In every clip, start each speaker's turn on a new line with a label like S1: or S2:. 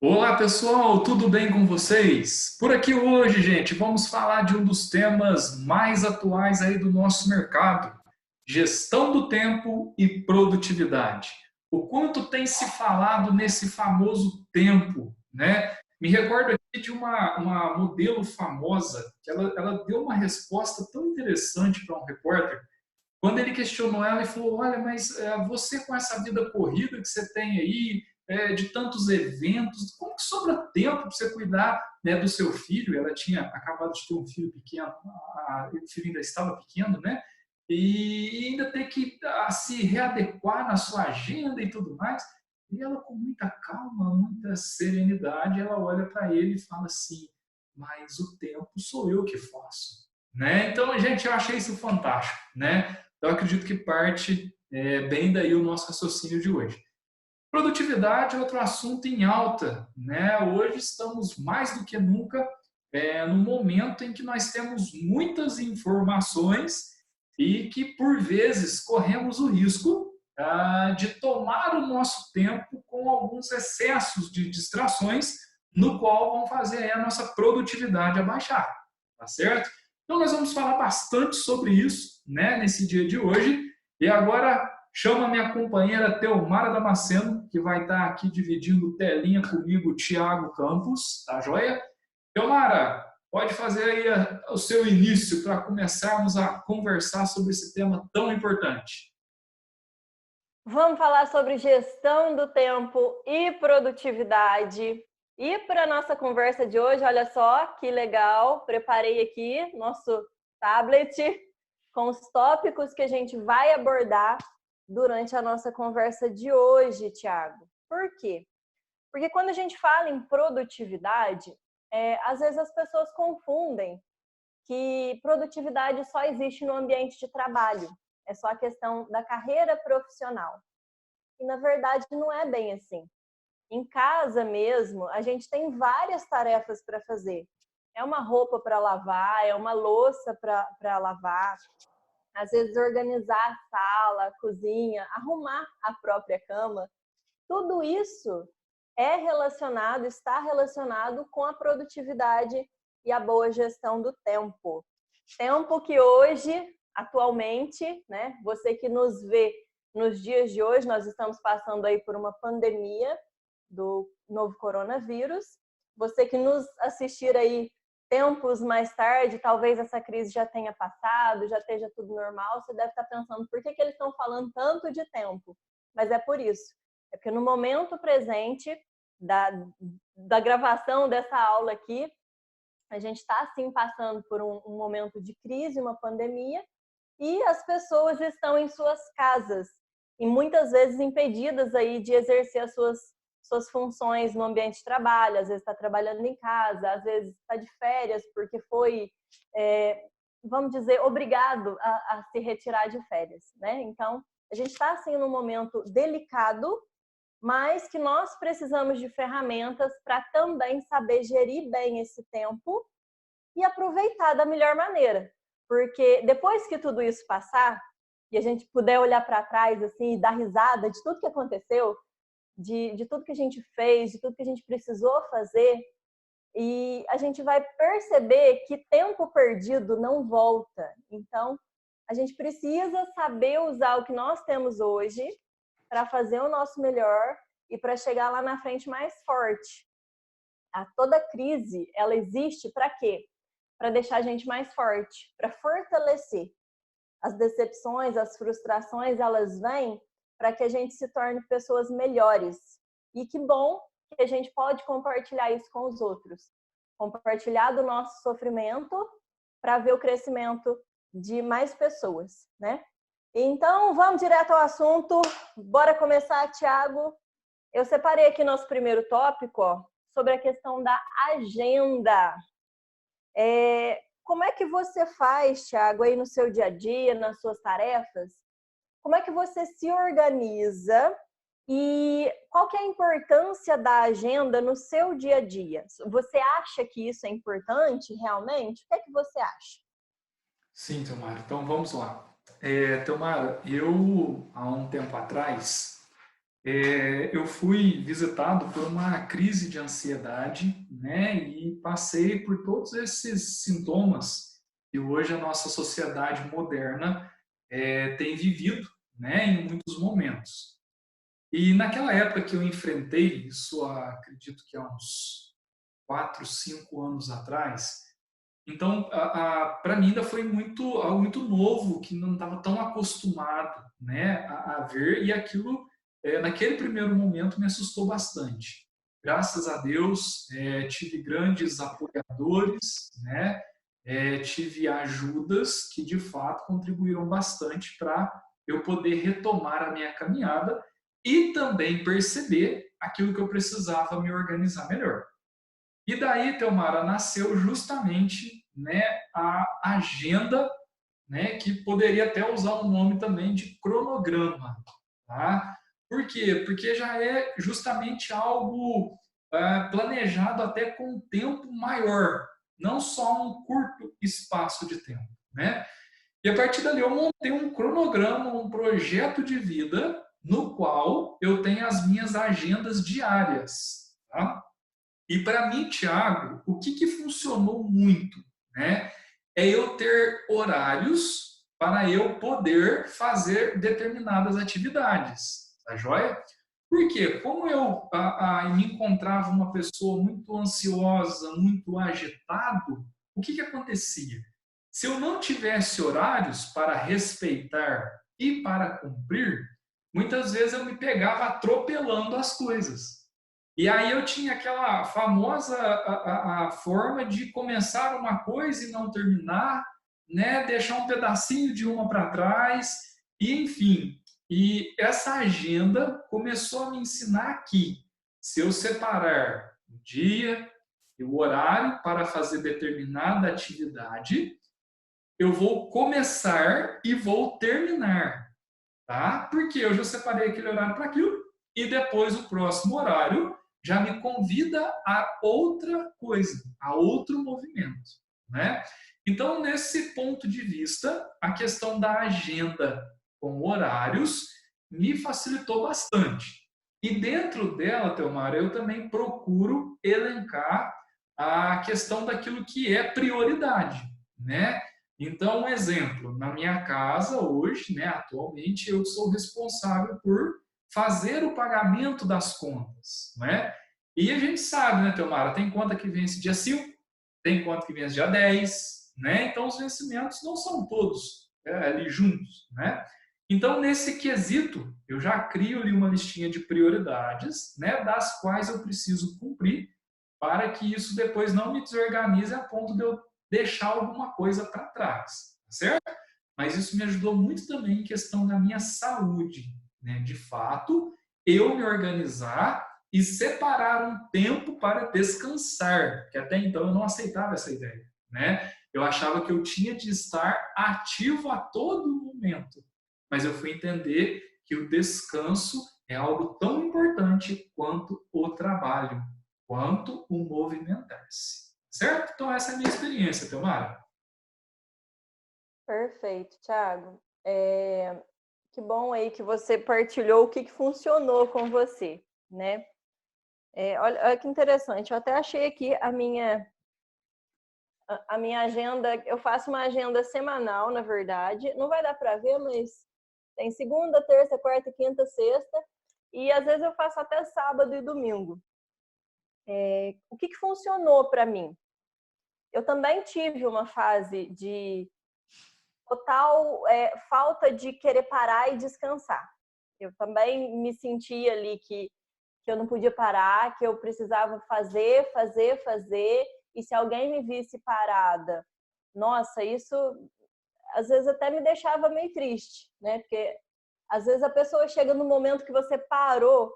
S1: Olá pessoal, tudo bem com vocês? Por aqui hoje, gente, vamos falar de um dos temas mais atuais aí do nosso mercado: gestão do tempo e produtividade. O quanto tem se falado nesse famoso tempo, né? Me recordo aqui de uma modelo famosa que ela deu uma resposta tão interessante para um repórter quando ele questionou ela e falou: Olha, mas você com essa vida corrida que você tem aí, de tantos eventos, como que sobra tempo para você cuidar, né, do seu filho? Ela tinha acabado de ter um filho pequeno, o filho ainda estava pequeno, né? E ainda ter que se readequar na sua agenda e tudo mais. E ela, com muita calma, muita serenidade, ela olha para ele e fala assim: Mas o tempo sou eu que faço. Né? Então, gente, eu achei isso fantástico, né? Eu acredito que parte bem daí o nosso raciocínio de hoje. Produtividade é outro assunto em alta, né? Hoje estamos mais do que nunca no momento em que nós temos muitas informações e que, por vezes, corremos o risco de tomar o nosso tempo com alguns excessos de distrações, no qual vão fazer a nossa produtividade abaixar, tá certo? Então, nós vamos falar bastante sobre isso, né, nesse dia de hoje. E agora, chama a minha companheira Teomara Damasceno, que vai estar aqui dividindo telinha comigo, Thiago Campos, tá joia? Teomara, pode fazer aí o seu início para começarmos a conversar sobre esse tema tão importante.
S2: Vamos falar sobre gestão do tempo e produtividade. E para a nossa conversa de hoje, olha só que legal, preparei aqui nosso tablet com os tópicos que a gente vai abordar durante a nossa conversa de hoje, Thiago. Por quê? Porque quando a gente fala em produtividade, às vezes as pessoas confundem que produtividade só existe no ambiente de trabalho, é só a questão da carreira profissional. E na verdade não é bem assim. Em casa mesmo, a gente tem várias tarefas para fazer. É uma roupa para lavar, é uma louça para lavar, às vezes organizar a sala, a cozinha, arrumar a própria cama. Tudo isso é relacionado, está relacionado com a produtividade e a boa gestão do tempo. Tempo que hoje, atualmente, né, você que nos vê nos dias de hoje, nós estamos passando aí por uma pandemia do novo coronavírus. Você que nos assistir aí tempos mais tarde, talvez essa crise já tenha passado, já esteja tudo normal, você deve estar pensando por que eles estão falando tanto de tempo. Mas é por isso. É porque no momento presente da gravação dessa aula aqui, a gente está, sim, passando por um momento de crise, uma pandemia, e as pessoas estão em suas casas e muitas vezes impedidas aí de exercer as suas funções no ambiente de trabalho. Às vezes está trabalhando em casa, às vezes está de férias porque foi, vamos dizer, obrigado a se retirar de férias, né? Então, a gente está, assim, num momento delicado, mas que nós precisamos de ferramentas para também saber gerir bem esse tempo e aproveitar da melhor maneira. Porque depois que tudo isso passar, e a gente puder olhar para trás assim e dar risada de tudo que aconteceu, de tudo que a gente fez, de tudo que a gente precisou fazer, e a gente vai perceber que tempo perdido não volta. Então, a gente precisa saber usar o que nós temos hoje para fazer o nosso melhor e para chegar lá na frente mais forte. Toda crise, ela existe para quê? Para deixar a gente mais forte, para fortalecer. As decepções, as frustrações, elas vêm para que a gente se torne pessoas melhores. E que bom que a gente pode compartilhar isso com os outros. Compartilhar do nosso sofrimento para ver o crescimento de mais pessoas, né? Então, vamos direto ao assunto. Bora começar, Thiago. Eu separei aqui nosso primeiro tópico, ó, sobre a questão da agenda. Como é que você faz, Thiago, aí no seu dia a dia, nas suas tarefas? Como é que você se organiza e qual que é a importância da agenda no seu dia a dia? Você acha que isso é importante realmente? O que é que você acha?
S1: Sim, Teomara, então vamos lá. Teomara, eu, há um tempo atrás, Eu fui visitado por uma crise de ansiedade, né? E passei por todos esses sintomas que hoje a nossa sociedade moderna tem vivido, né? Em muitos momentos. E naquela época que eu enfrentei, isso acredito que há uns 4, 5 anos atrás, então para mim ainda foi algo muito novo, que não estava tão acostumado, né, a ver, e aquilo, naquele primeiro momento, me assustou bastante. Graças a Deus, tive grandes apoiadores, né, tive ajudas que de fato contribuíram bastante para eu poder retomar a minha caminhada e também perceber aquilo que eu precisava me organizar melhor. E daí, Teomara, nasceu justamente, né, a agenda, né, que poderia até usar um nome também de cronograma. Tá? Por quê? Porque já é justamente algo planejado até com um tempo maior, não só um curto espaço de tempo. Né? E a partir dali eu montei um cronograma, um projeto de vida no qual eu tenho as minhas agendas diárias. Tá? E para mim, Thiago, o que funcionou muito, né? É eu ter horários para eu poder fazer determinadas atividades, tá joia? Porque como eu me encontrava uma pessoa muito ansiosa, muito agitado, o que acontecia? Se eu não tivesse horários para respeitar e para cumprir, muitas vezes eu me pegava atropelando as coisas. E aí eu tinha aquela famosa a forma de começar uma coisa e não terminar, né? Deixar um pedacinho de uma para trás, e enfim. E essa agenda começou a me ensinar que se eu separar o dia e o horário para fazer determinada atividade, eu vou começar e vou terminar, tá? Porque eu já separei aquele horário para aquilo e depois o próximo horário já me convida a outra coisa, a outro movimento, né? Então, nesse ponto de vista, a questão da agenda com horários me facilitou bastante. E dentro dela, Teomar, eu também procuro elencar a questão daquilo que é prioridade, né? Então, um exemplo, na minha casa hoje, né, atualmente, eu sou responsável por fazer o pagamento das contas, né? E a gente sabe, né, Teomara, tem conta que vence dia 5, tem conta que vence dia 10, né? Então, os vencimentos não são todos ali juntos, né? Então, nesse quesito, eu já crio ali uma listinha de prioridades, né, das quais eu preciso cumprir para que isso depois não me desorganize a ponto de eu deixar alguma coisa para trás, certo? Mas isso me ajudou muito também em questão da minha saúde, né? De fato, eu me organizar e separar um tempo para descansar, que até então eu não aceitava essa ideia, né? Eu achava que eu tinha de estar ativo a todo momento, mas eu fui entender que o descanso é algo tão importante quanto o trabalho, quanto o movimentar-se. Certo? Então, essa é a minha experiência, Teomara.
S2: Perfeito, Thiago. Que bom aí que você partilhou o que funcionou com você, né? Olha que interessante, eu até achei aqui a minha agenda, eu faço uma agenda semanal, na verdade, não vai dar para ver, mas tem segunda, terça, quarta, quinta, sexta, e às vezes eu faço até sábado e domingo. O que funcionou para mim? Eu também tive uma fase de total falta de querer parar e descansar. Eu também me sentia ali que eu não podia parar, que eu precisava fazer, e se alguém me visse parada, nossa, isso às vezes até me deixava meio triste, né? Porque às vezes a pessoa chega no momento que você parou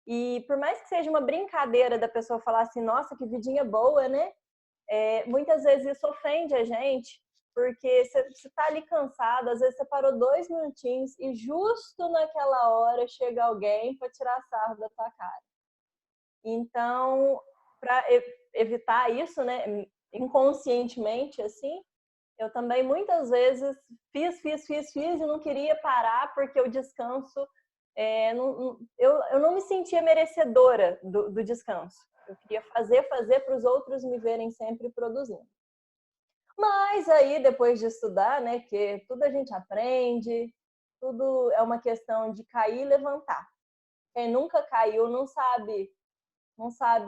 S2: e por mais que seja uma brincadeira da pessoa falar assim, nossa, que vidinha boa, né? Muitas vezes isso ofende a gente, porque você está ali cansado, às vezes você parou 2 minutinhos e justo naquela hora chega alguém para tirar sarro da tua cara. Então, para evitar isso, né, inconscientemente, assim, eu também muitas vezes fiz e não queria parar porque o descanso eu não me sentia merecedora do descanso. Eu queria fazer para os outros me verem sempre produzindo. Mas aí, depois de estudar, né, que tudo a gente aprende, tudo é uma questão de cair e levantar. Quem nunca caiu não sabe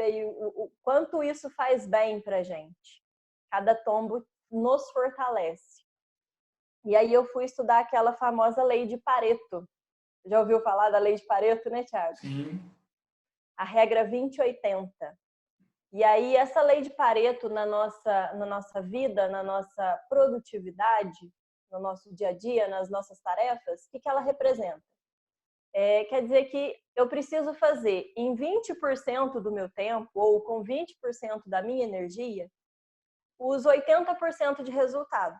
S2: aí o quanto isso faz bem pra gente. Cada tombo nos fortalece. E aí eu fui estudar aquela famosa lei de Pareto. Já ouviu falar da lei de Pareto, né, Thiago?
S1: Sim.
S2: A regra 20-80. E aí essa lei de Pareto na nossa vida, na nossa produtividade, no nosso dia a dia, nas nossas tarefas, o que ela representa? Quer dizer que eu preciso fazer em 20% do meu tempo, ou com 20% da minha energia, os 80% de resultado.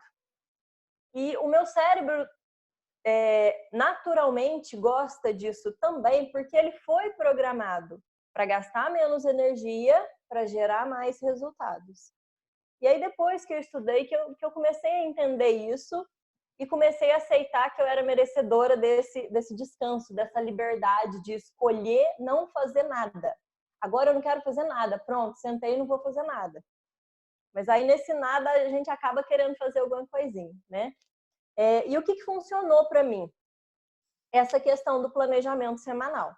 S2: E o meu cérebro naturalmente gosta disso também, porque ele foi programado para gastar menos energia, para gerar mais resultados. E aí depois que eu estudei, que eu comecei a entender isso, e comecei a aceitar que eu era merecedora desse descanso, dessa liberdade de escolher não fazer nada. Agora eu não quero fazer nada, pronto, sentei e não vou fazer nada. Mas aí nesse nada a gente acaba querendo fazer alguma coisinha, né? E o que funcionou para mim? Essa questão do planejamento semanal.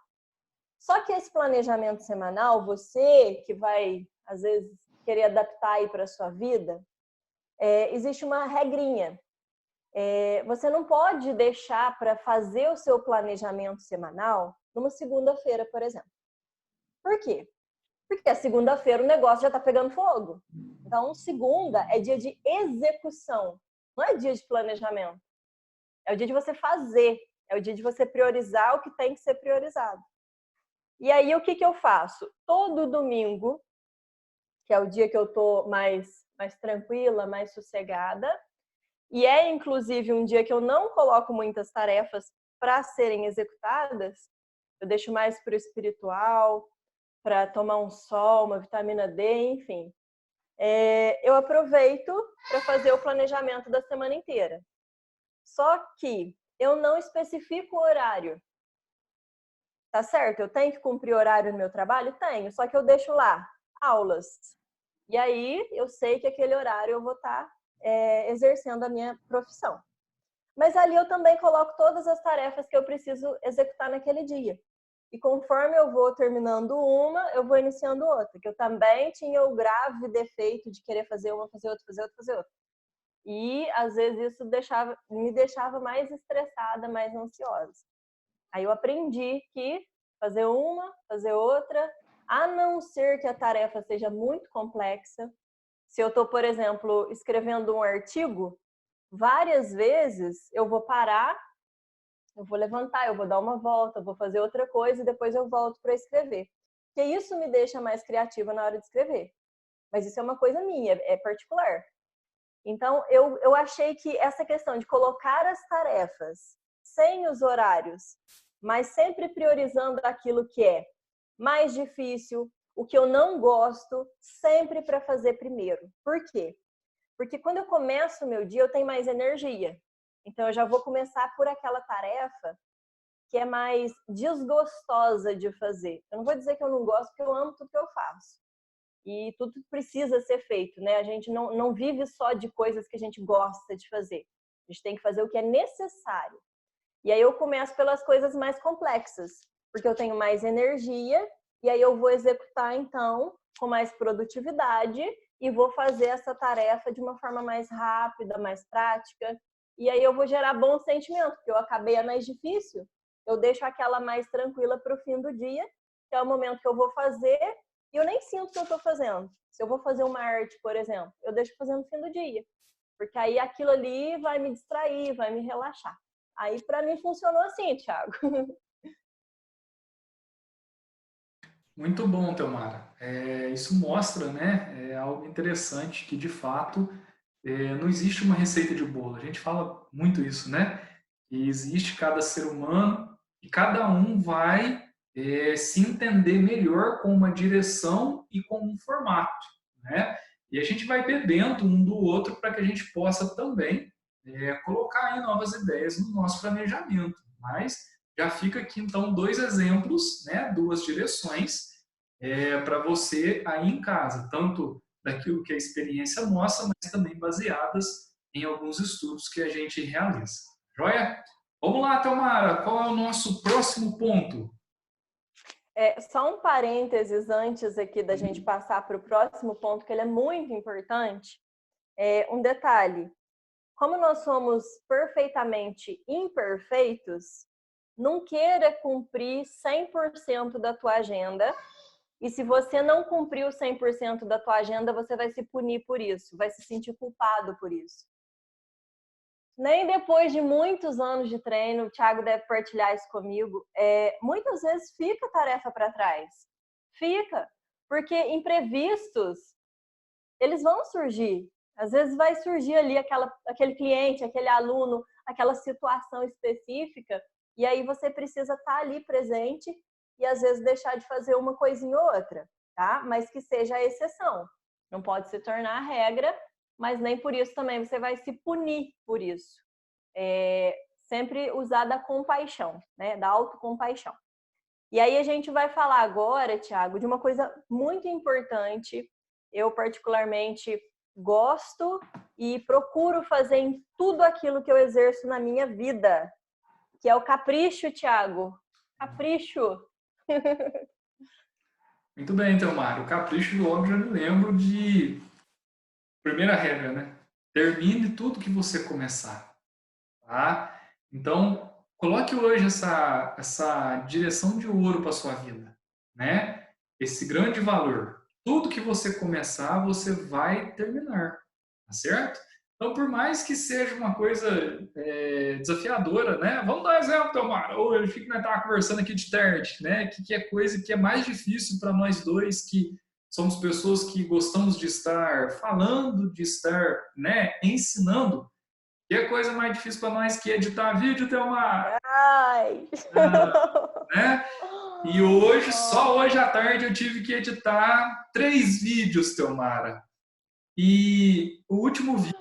S2: Só que esse planejamento semanal, você que vai, às vezes, querer adaptar aí para a sua vida, existe uma regrinha. Você não pode deixar para fazer o seu planejamento semanal numa segunda-feira, por exemplo. Por quê? Porque a segunda-feira o negócio já está pegando fogo. Então, segunda é dia de execução, não é dia de planejamento. É o dia de você fazer, é o dia de você priorizar o que tem que ser priorizado. E aí, o que eu faço? Todo domingo, que é o dia que eu estou mais tranquila, mais sossegada, e é inclusive um dia que eu não coloco muitas tarefas para serem executadas, eu deixo mais para o espiritual, para tomar um sol, uma vitamina D, enfim. Eu aproveito para fazer o planejamento da semana inteira. Só que eu não especifico o horário. Tá certo? Eu tenho que cumprir horário no meu trabalho? Tenho, só que eu deixo lá aulas. E aí eu sei que aquele horário eu vou estar exercendo a minha profissão. Mas ali eu também coloco todas as tarefas que eu preciso executar naquele dia. E conforme eu vou terminando uma, eu vou iniciando outra. Que eu também tinha o grave defeito de querer fazer uma, fazer outra, fazer outra, fazer outra. E às vezes isso me deixava mais estressada, mais ansiosa. Aí eu aprendi que fazer uma, fazer outra, a não ser que a tarefa seja muito complexa. Se eu estou, por exemplo, escrevendo um artigo, várias vezes eu vou parar, eu vou levantar, eu vou dar uma volta, eu vou fazer outra coisa e depois eu volto para escrever. Porque isso me deixa mais criativa na hora de escrever. Mas isso é uma coisa minha, é particular. Então, eu achei que essa questão de colocar as tarefas sem os horários, mas sempre priorizando aquilo que é mais difícil, o que eu não gosto, sempre para fazer primeiro. Por quê? Porque quando eu começo o meu dia, eu tenho mais energia. Então, eu já vou começar por aquela tarefa que é mais desgostosa de fazer. Eu não vou dizer que eu não gosto, porque eu amo tudo que eu faço. E tudo precisa ser feito, né? A gente não vive só de coisas que a gente gosta de fazer. A gente tem que fazer o que é necessário. E aí eu começo pelas coisas mais complexas, porque eu tenho mais energia, e aí eu vou executar, então, com mais produtividade, e vou fazer essa tarefa de uma forma mais rápida, mais prática. E aí eu vou gerar bons sentimentos, porque eu acabei a mais difícil, eu deixo aquela mais tranquila para o fim do dia, que é o momento que eu vou fazer, e eu nem sinto o que eu estou fazendo. Se eu vou fazer uma arte, por exemplo, eu deixo fazendo no fim do dia. Porque aí aquilo ali vai me distrair, vai me relaxar. Aí para mim funcionou assim, Thiago.
S1: Muito bom, Teomara. Isso mostra, né, algo interessante que, de fato, não existe uma receita de bolo. A gente fala muito isso, né? Que existe cada ser humano e cada um vai se entender melhor com uma direção e com um formato, né? E a gente vai bebendo um do outro para que a gente possa também colocar aí novas ideias no nosso planejamento. Mas já fica aqui, então, 2 exemplos, né, 2 direções para você aí em casa, tanto daquilo que a experiência mostra, mas também baseadas em alguns estudos que a gente realiza. Joia? Vamos lá, Thelmara, qual é o nosso próximo ponto?
S2: Só um parênteses antes aqui da gente passar para o próximo ponto, que ele é muito importante. Um detalhe: como nós somos perfeitamente imperfeitos, não queira cumprir 100% da tua agenda. E se você não cumpriu 100% da tua agenda, você vai se punir por isso, vai se sentir culpado por isso. Nem depois de muitos anos de treino, o Thiago deve partilhar isso comigo, muitas vezes fica tarefa para trás. Fica, porque imprevistos, eles vão surgir. Às vezes vai surgir ali aquele cliente, aquele aluno, aquela situação específica, e aí você precisa estar ali presente e às vezes deixar de fazer uma coisinha ou outra, tá? Mas que seja a exceção. Não pode se tornar a regra, mas nem por isso também você vai se punir por isso. Sempre usar da compaixão, né? Da autocompaixão. E aí a gente vai falar agora, Thiago, de uma coisa muito importante. Eu particularmente gosto e procuro fazer em tudo aquilo que eu exerço na minha vida, que é o capricho, Thiago. Capricho.
S1: Muito bem, então, Mário. O capricho, logo já me lembro de primeira regra, né? Termine tudo que você começar, tá? Então, coloque hoje essa direção de ouro para sua vida, né? Esse grande valor. Tudo que você começar, você vai terminar, tá certo? Então, por mais que seja uma coisa desafiadora, né? Vamos dar um exemplo, Tomara. Hoje que nós estávamos conversando aqui de tarde, né? Que é coisa que é mais difícil para nós dois, que somos pessoas que gostamos de estar falando, de estar, né, ensinando. Que é coisa mais difícil para nós que editar vídeo, Tomara.
S2: Ai!
S1: Né? E hoje, só hoje à tarde, eu tive que editar 3 vídeos, Teomara. E o último vídeo,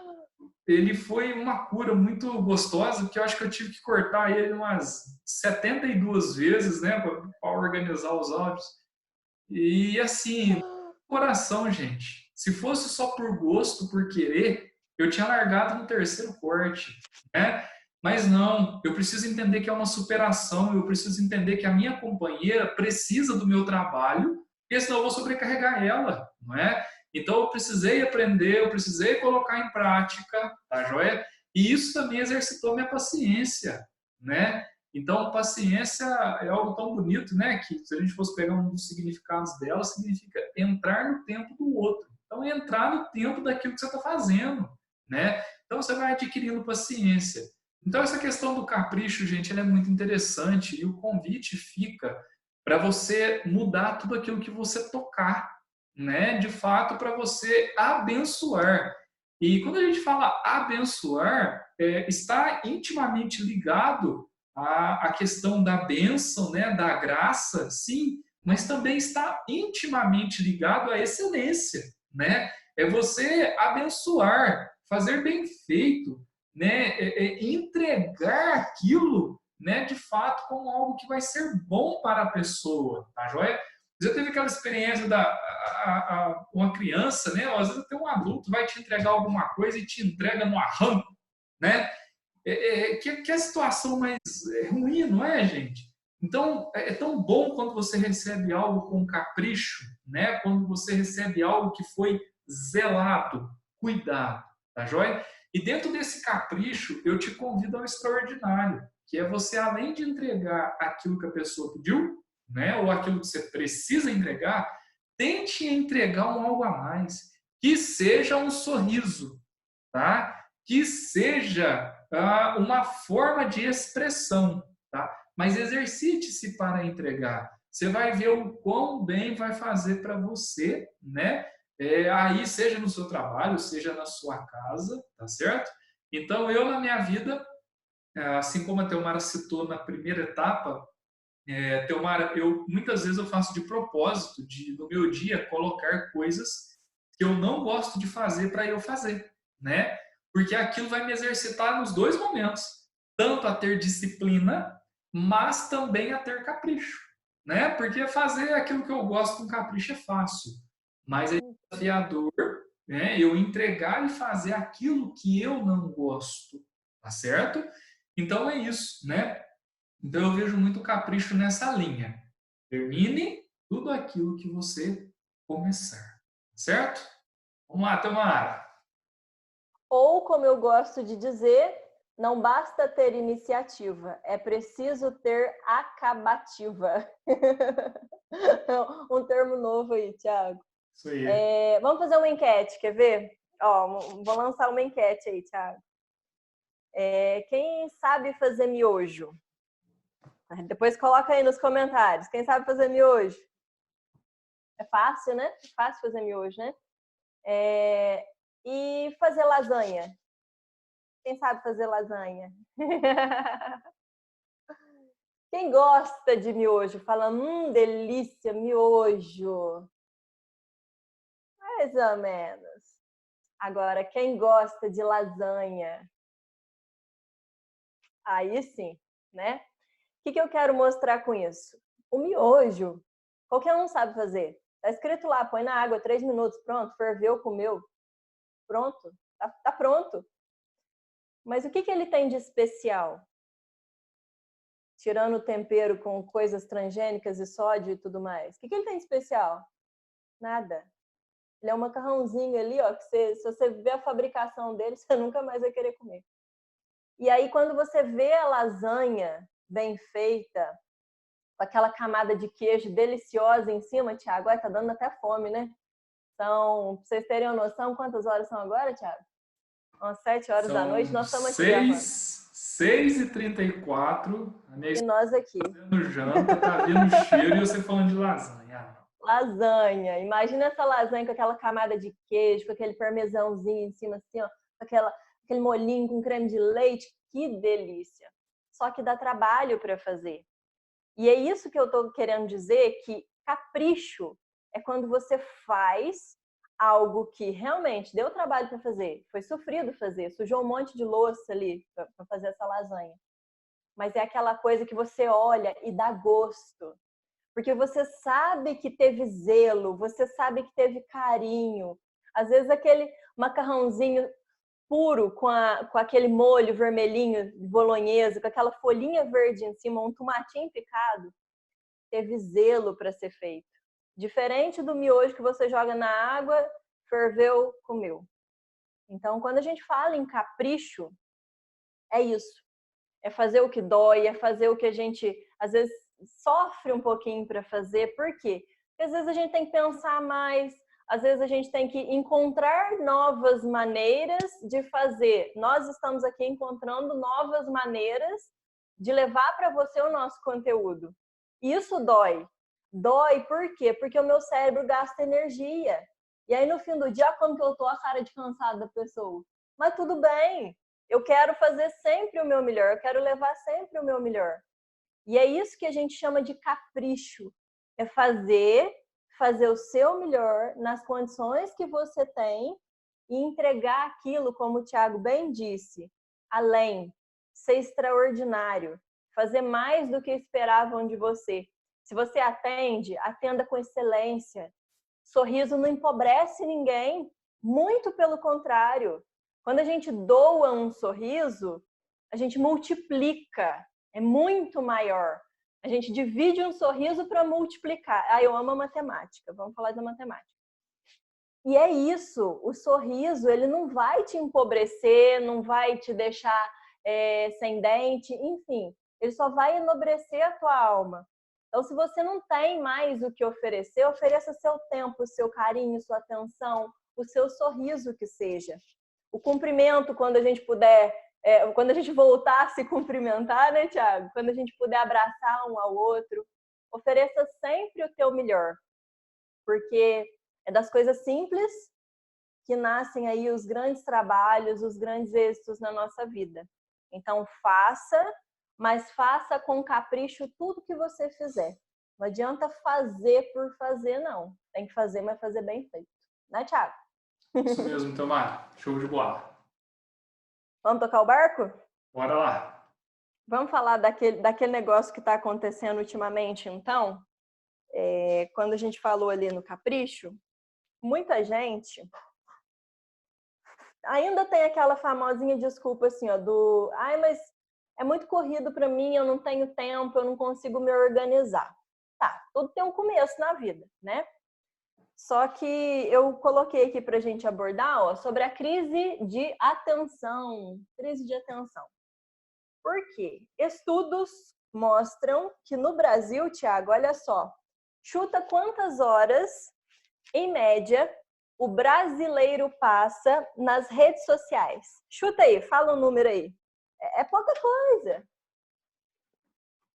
S1: ele foi uma cura muito gostosa, porque eu acho que eu tive que cortar ele umas 72 vezes, né, para organizar os áudios. E assim, coração, gente. Se fosse só por gosto, por querer, eu tinha largado no terceiro corte, né? Mas não, eu preciso entender que é uma superação, eu preciso entender que a minha companheira precisa do meu trabalho, porque senão eu vou sobrecarregar ela, não é? Então eu precisei aprender, eu precisei colocar em prática, tá joia? E isso também exercitou minha paciência, né? Então, paciência é algo tão bonito, né? Que se a gente fosse pegar um dos significados dela, significa entrar no tempo do outro. Então, entrar no tempo daquilo que você está fazendo, né? Então, você vai adquirindo paciência. Então, essa questão do capricho, gente, ela é muito interessante e o convite fica para você mudar tudo aquilo que você tocar, né? De fato, para você abençoar. E quando a gente fala abençoar, está intimamente ligado à questão da bênção, né? Da graça, sim, mas também está intimamente ligado à excelência, né? É você abençoar, fazer bem feito, né? Entregar aquilo, né? De fato, como algo que vai ser bom para a pessoa, tá joia? Já teve aquela experiência uma criança, né? Ou às vezes até um adulto vai te entregar alguma coisa e te entrega no arranco, né? Que é a situação mais ruim, não é, gente? Então, é tão bom quando você recebe algo com capricho, né? Quando você recebe algo que foi zelado, cuidado, tá joia? E dentro desse capricho, eu te convido ao extraordinário, que é você, além de entregar aquilo que a pessoa pediu, né? Ou aquilo que você precisa entregar, tente entregar um algo a mais, que seja um sorriso, tá? Que seja uma forma de expressão, tá? Mas exercite-se para entregar. Você vai ver o quão bem vai fazer para você, né? Aí, seja no seu trabalho, seja na sua casa, tá certo? Então, eu na minha vida, assim como a Teomara citou na primeira etapa, Teomara, muitas vezes eu faço de propósito, no meu dia, colocar coisas que eu não gosto de fazer para eu fazer, né? Porque aquilo vai me exercitar nos 2 momentos, tanto a ter disciplina mas também a ter capricho, né? Porque fazer aquilo que eu gosto com capricho é fácil, mas é desafiador, né? Eu entregar e fazer aquilo que eu não gosto, tá certo? Então é isso, né? Então eu vejo muito capricho nessa linha. Termine tudo aquilo que você começar, certo? Vamos lá, Tamara.
S2: Ou, como eu gosto de dizer, não basta ter iniciativa, é preciso ter acabativa. Um termo novo aí, Thiago.
S1: Isso aí.
S2: Vamos fazer uma enquete, quer ver? Ó, vou lançar uma enquete aí, Thiago. Quem sabe fazer miojo? Depois coloca aí nos comentários. Quem sabe fazer miojo? É fácil, né? É fácil fazer miojo, né? E fazer lasanha? Quem sabe fazer lasanha? Quem gosta de miojo? Fala, delícia, miojo. Mais ou menos. Agora, quem gosta de lasanha? Aí sim, né? O que eu quero mostrar com isso? O miojo, qualquer um sabe fazer. Tá escrito lá, põe na água 3 minutos, pronto, ferveu, comeu, pronto, tá pronto. Mas o que ele tem de especial? Tirando o tempero com coisas transgênicas e sódio e tudo mais. O que ele tem de especial? Nada. Ele é um macarrãozinho ali, ó, que se você ver a fabricação dele, você nunca mais vai querer comer. E aí, quando você vê a lasanha bem feita, com aquela camada de queijo deliciosa em cima, Thiago, tá dando até fome, né? Então, pra vocês terem uma noção, quantas horas são agora, Thiago? Umas 7 horas da noite,
S1: São
S2: nós estamos aqui gravando.
S1: 6h34. A minha
S2: E
S1: esposa
S2: nós aqui.
S1: fazendo janta, tá vindo cheiro e você falando de lasanha.
S2: Lasanha. Imagina essa lasanha com aquela camada de queijo, com aquele parmesãozinho em cima, assim, ó, com aquele molhinho com creme de leite. Que delícia! Só que dá trabalho para fazer. E é isso que eu estou querendo dizer, que capricho é quando você faz algo que realmente deu trabalho para fazer, foi sofrido fazer, sujou um monte de louça ali para fazer essa lasanha. Mas é aquela coisa que você olha e dá gosto. Porque você sabe que teve zelo, você sabe que teve carinho. Às vezes aquele macarrãozinho puro com aquele molho vermelhinho de bolonhesa, com aquela folhinha verde em cima, um tomatinho picado, teve zelo para ser feito. Diferente do miojo que você joga na água, ferveu, comeu. Então, quando a gente fala em capricho, é isso. É fazer o que dói, é fazer o que a gente, às vezes, sofre um pouquinho para fazer. Por quê? Porque às vezes a gente tem que pensar mais, às vezes a gente tem que encontrar novas maneiras de fazer. Nós estamos aqui encontrando novas maneiras de levar para você o nosso conteúdo. Isso dói. Dói por quê? Porque o meu cérebro gasta energia. E aí no fim do dia, como que eu tô a cara de cansada da pessoa? Mas tudo bem. Eu quero fazer sempre o meu melhor, eu quero levar sempre o meu melhor. E é isso que a gente chama de capricho. É fazer o seu melhor nas condições que você tem e entregar aquilo, como o Thiago bem disse, além, ser extraordinário, fazer mais do que esperavam de você. Se você atende, atenda com excelência. Sorriso não empobrece ninguém, muito pelo contrário. Quando a gente doa um sorriso, a gente multiplica, é muito maior. A gente divide um sorriso para multiplicar. Ah, eu amo a matemática, vamos falar da matemática. E é isso, o sorriso, ele não vai te empobrecer, não vai te deixar sem dente, enfim, ele só vai enobrecer a tua alma. Então, se você não tem mais o que oferecer, ofereça seu tempo, seu carinho, sua atenção, o seu sorriso que seja. O cumprimento, quando a gente puder, quando a gente voltar a se cumprimentar, né, Thiago? Quando a gente puder abraçar um ao outro, ofereça sempre o teu melhor, porque é das coisas simples que nascem aí os grandes trabalhos, os grandes êxitos na nossa vida. Então, faça, mas faça com capricho tudo que você fizer. Não adianta fazer por fazer, não. Tem que fazer, mas fazer bem feito. Né, Thiago?
S1: Isso mesmo, Tamara. Show de bola.
S2: Vamos tocar o barco?
S1: Bora lá.
S2: Vamos falar daquele negócio que está acontecendo ultimamente, então? Quando a gente falou ali no capricho, muita gente ainda tem aquela famosinha desculpa assim, ó, ai, mas é muito corrido para mim, eu não tenho tempo, eu não consigo me organizar. Tá, tudo tem um começo na vida, né? Só que eu coloquei aqui para a gente abordar, ó, sobre a crise de atenção. Crise de atenção. Por quê? Estudos mostram que no Brasil, Thiago, olha só, chuta quantas horas, em média, o brasileiro passa nas redes sociais. Chuta aí, fala um número aí. É pouca coisa.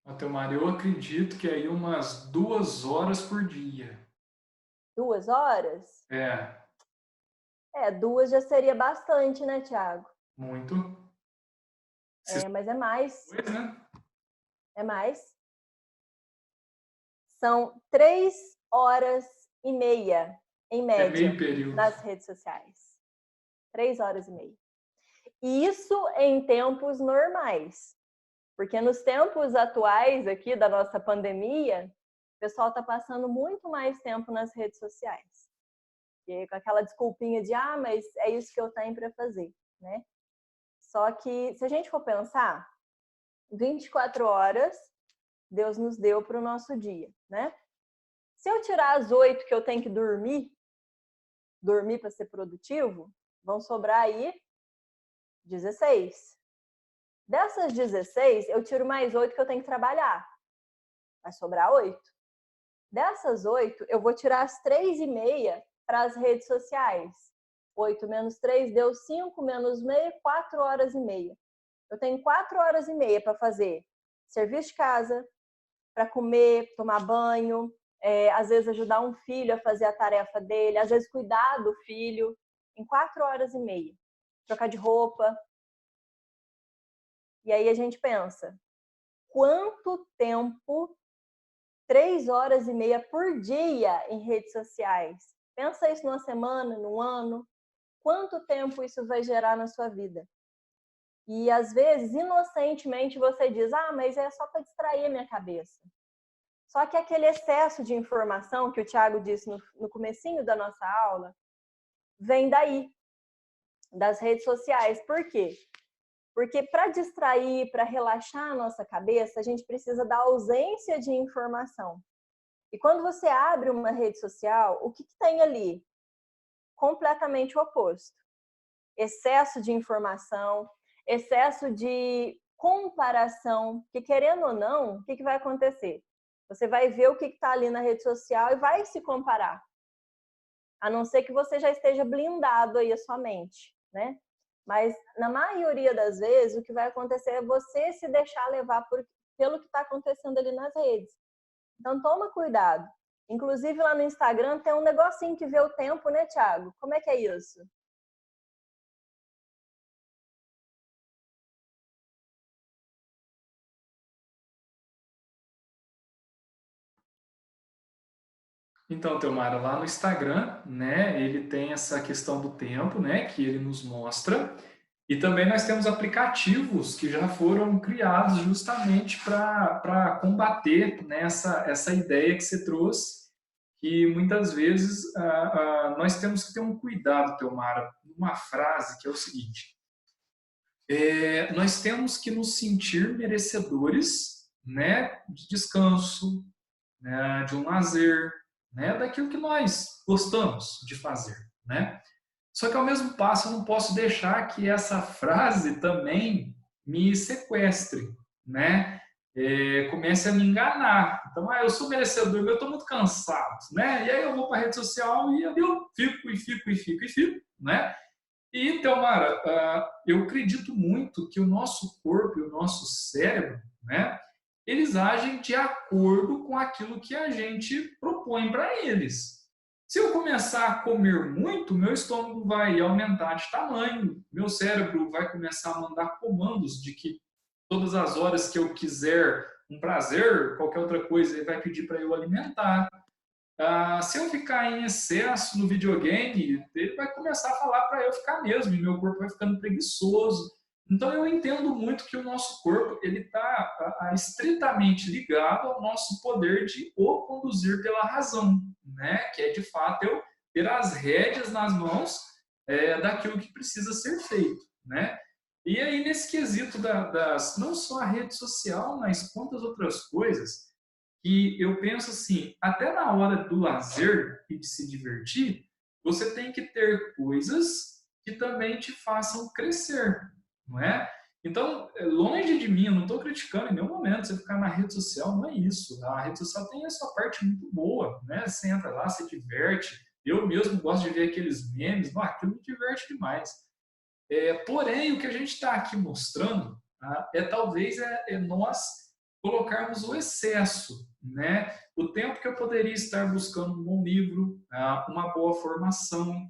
S1: Matheus, eu acredito que aí umas 2 horas por dia.
S2: 2 horas?
S1: É,
S2: 2 já seria bastante, né, Thiago?
S1: muito.
S2: Mas é mais.
S1: Pois, né?
S2: É mais. São 3 horas e meia, em
S1: É meio
S2: média,
S1: período.
S2: nas redes sociais. 3 horas e meia. E isso em tempos normais. Porque nos tempos atuais aqui da nossa pandemia, o pessoal está passando muito mais tempo nas redes sociais. E com aquela desculpinha de, mas é isso que eu tenho para fazer, né? Só que, se a gente for pensar, 24 horas Deus nos deu para o nosso dia, né? Se eu tirar as 8 que eu tenho que dormir para ser produtivo, vão sobrar aí 16. Dessas 16, eu tiro mais 8 que eu tenho que trabalhar. Vai sobrar 8. Dessas 8, eu vou tirar as 3h30 para as redes sociais. 8 menos 3 deu 5, menos meio, 4 horas e meia. Eu tenho 4 horas e meia para fazer serviço de casa, para comer, tomar banho, às vezes ajudar um filho a fazer a tarefa dele, às vezes cuidar do filho, em 4 horas e meia. Trocar de roupa. E aí a gente pensa, quanto tempo 3 horas e meia por dia em redes sociais? Pensa isso numa semana, num ano. Quanto tempo isso vai gerar na sua vida? E às vezes, inocentemente, você diz, mas é só para distrair a minha cabeça. Só que aquele excesso de informação que o Thiago disse no comecinho da nossa aula, vem daí, das redes sociais. Por quê? Porque para distrair, para relaxar a nossa cabeça, a gente precisa da ausência de informação. E quando você abre uma rede social, o que tem ali? Completamente o oposto. Excesso de informação, excesso de comparação, que querendo ou não, o que vai acontecer? Você vai ver o que está ali na rede social e vai se comparar. A não ser que você já esteja blindado aí a sua mente, né? Mas na maioria das vezes, o que vai acontecer é você se deixar levar pelo que está acontecendo ali nas redes. Então toma cuidado. Inclusive lá no Instagram tem um negocinho que vê o tempo, né, Thiago? Como é que é isso?
S1: Então, Teomara, lá no Instagram, né, ele tem essa questão do tempo, né, que ele nos mostra. E também nós temos aplicativos que já foram criados justamente para combater, né, essa ideia que você trouxe, que muitas vezes nós temos que ter um cuidado, Teomara, uma frase que é o seguinte: nós temos que nos sentir merecedores, né, de descanso, né, de um lazer, né, daquilo que nós gostamos de fazer, né? Só que ao mesmo passo eu não posso deixar que essa frase também me sequestre, né? Comece a me enganar. Então, eu sou merecedor, mas eu estou muito cansado, né? E aí eu vou para a rede social e ali eu fico, né? E, Telmara, eu acredito muito que o nosso corpo e o nosso cérebro, né? Eles agem de acordo com aquilo que a gente propõe para eles. Se eu começar a comer muito, meu estômago vai aumentar de tamanho, meu cérebro vai começar a mandar comandos de que todas as horas que eu quiser um prazer, qualquer outra coisa, ele vai pedir para eu alimentar. Se eu ficar em excesso no videogame, ele vai começar a falar para eu ficar mesmo, e meu corpo vai ficando preguiçoso. Então, eu entendo muito que o nosso corpo ele está estritamente ligado ao nosso poder de o conduzir pela razão, né? Que é, de fato, eu ter as rédeas nas mãos daquilo que precisa ser feito, né? E aí, nesse quesito não só a rede social, mas quantas outras coisas, que eu penso assim, até na hora do lazer e de se divertir, você tem que ter coisas que também te façam crescer, não é? Então, longe de mim, eu não estou criticando em nenhum momento você ficar na rede social, não é isso. A rede social tem a sua parte muito boa, né? Você entra lá, você diverte. Eu mesmo gosto de ver aqueles memes, aquilo me diverte demais. Porém, o que a gente está aqui mostrando talvez nós colocarmos o excesso, né? O tempo que eu poderia estar buscando um bom livro, uma boa formação.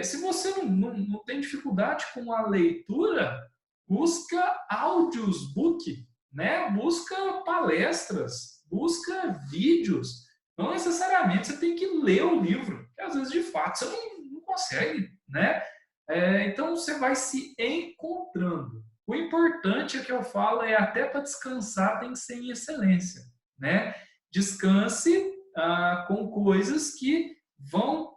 S1: Se você não tem dificuldade com a leitura, busca áudios, book, né? Busca palestras, busca vídeos. Não necessariamente você tem que ler o livro, que às vezes de fato você não consegue, né? Então você vai se encontrando. O importante é que eu falo é até para descansar tem que ser em excelência, né? Descanse com coisas que vão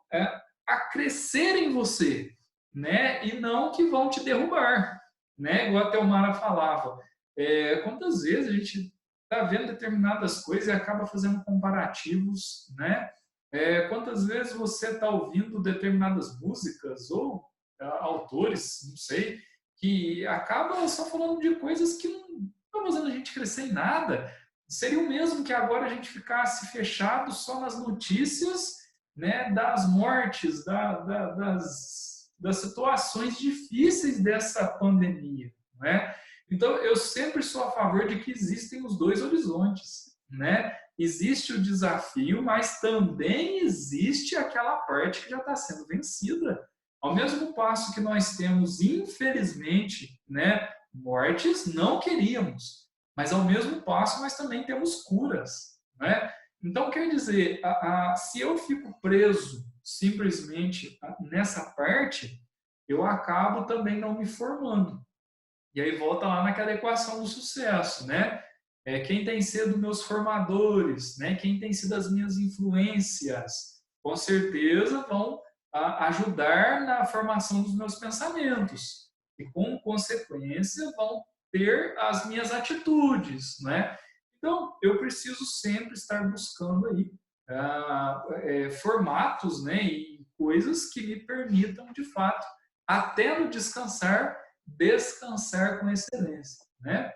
S1: acrescer em você, né? E não que vão te derrubar, né? Igual a Telmara falava. Quantas vezes a gente está vendo determinadas coisas e acaba fazendo comparativos, né? Quantas vezes você está ouvindo determinadas músicas ou autores, não sei, que acaba só falando de coisas que não estão fazendo a gente crescer em nada. Seria o mesmo que agora a gente ficasse fechado só nas notícias, né, das mortes, das situações difíceis dessa pandemia, né? Então, eu sempre sou a favor de que existem os dois horizontes, né? Existe o desafio, mas também existe aquela parte que já está sendo vencida. Ao mesmo passo que nós temos, infelizmente, né, mortes, não queríamos, mas ao mesmo passo nós também temos curas, né? Então, quer dizer, se eu fico preso simplesmente nessa parte, eu acabo também não me formando. E aí volta lá naquela equação do sucesso, né? Quem tem sido meus formadores, né? Quem tem sido as minhas influências, com certeza vão ajudar na formação dos meus pensamentos e, com consequência, vão ter as minhas atitudes, né? Então, eu preciso sempre estar buscando aí formatos, né? E coisas que me permitam, de fato, até no descansar com excelência, né?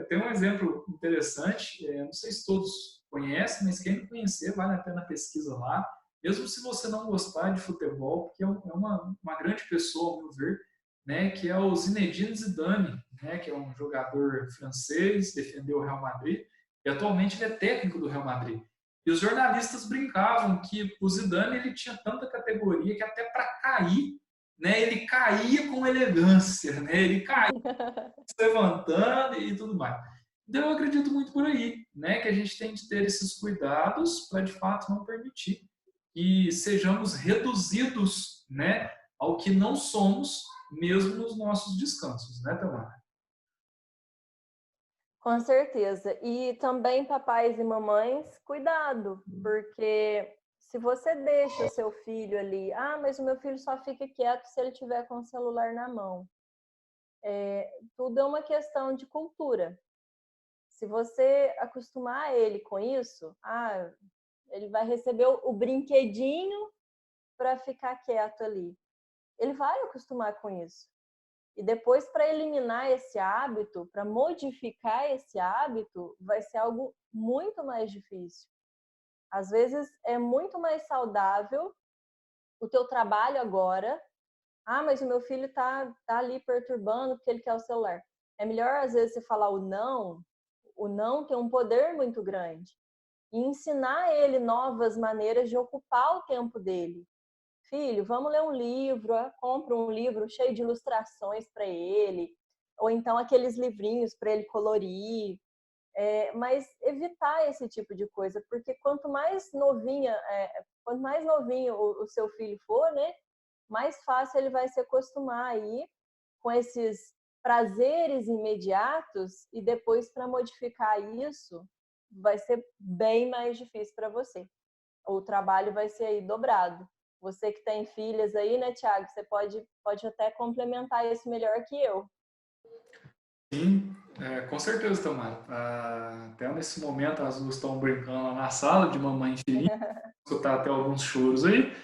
S1: Tem um exemplo interessante, não sei se todos conhecem, mas quem não conhecer, vale a pena pesquisa lá, mesmo se você não gostar de futebol, porque uma grande pessoa, ao meu ver, né, que é o Zinedine Zidane, né, que é um jogador francês, defendeu o Real Madrid, e atualmente ele é técnico do Real Madrid. E os jornalistas brincavam que o Zidane ele tinha tanta categoria que até para cair, né, ele caía com elegância, né, ele caía se levantando e tudo mais. Então, eu acredito muito por aí, né? Que a gente tem de ter esses cuidados para, de fato, não permitir que sejamos reduzidos, né? Ao que não somos, mesmo nos nossos descansos, né, Tamara?
S2: Com certeza. E também, papais e mamães, cuidado, porque se você deixa o seu filho ali, mas o meu filho só fica quieto se ele tiver com o celular na mão. Tudo é uma questão de cultura. Se você acostumar ele com isso, ele vai receber o brinquedinho para ficar quieto ali. Ele vai acostumar com isso. E depois, para eliminar esse hábito, para modificar esse hábito, vai ser algo muito mais difícil. Às vezes, é muito mais saudável o teu trabalho agora. Mas o meu filho tá ali perturbando porque ele quer o celular. É melhor, às vezes, você falar o não. O não tem um poder muito grande. E ensinar ele novas maneiras de ocupar o tempo dele. Filho, vamos ler um livro, compra um livro cheio de ilustrações para ele, ou então aqueles livrinhos para ele colorir, mas evitar esse tipo de coisa, porque quanto mais novinho o seu filho for, né, mais fácil ele vai se acostumar aí com esses prazeres imediatos e depois para modificar isso vai ser bem mais difícil para você. O trabalho vai ser aí dobrado. Você que tem filhas aí, né, Thiago? Você pode até complementar isso melhor que eu.
S1: Sim, com certeza, Tamara. Até nesse momento as duas estão brincando lá na sala de mamãe e filhinha, escutar até alguns choros aí.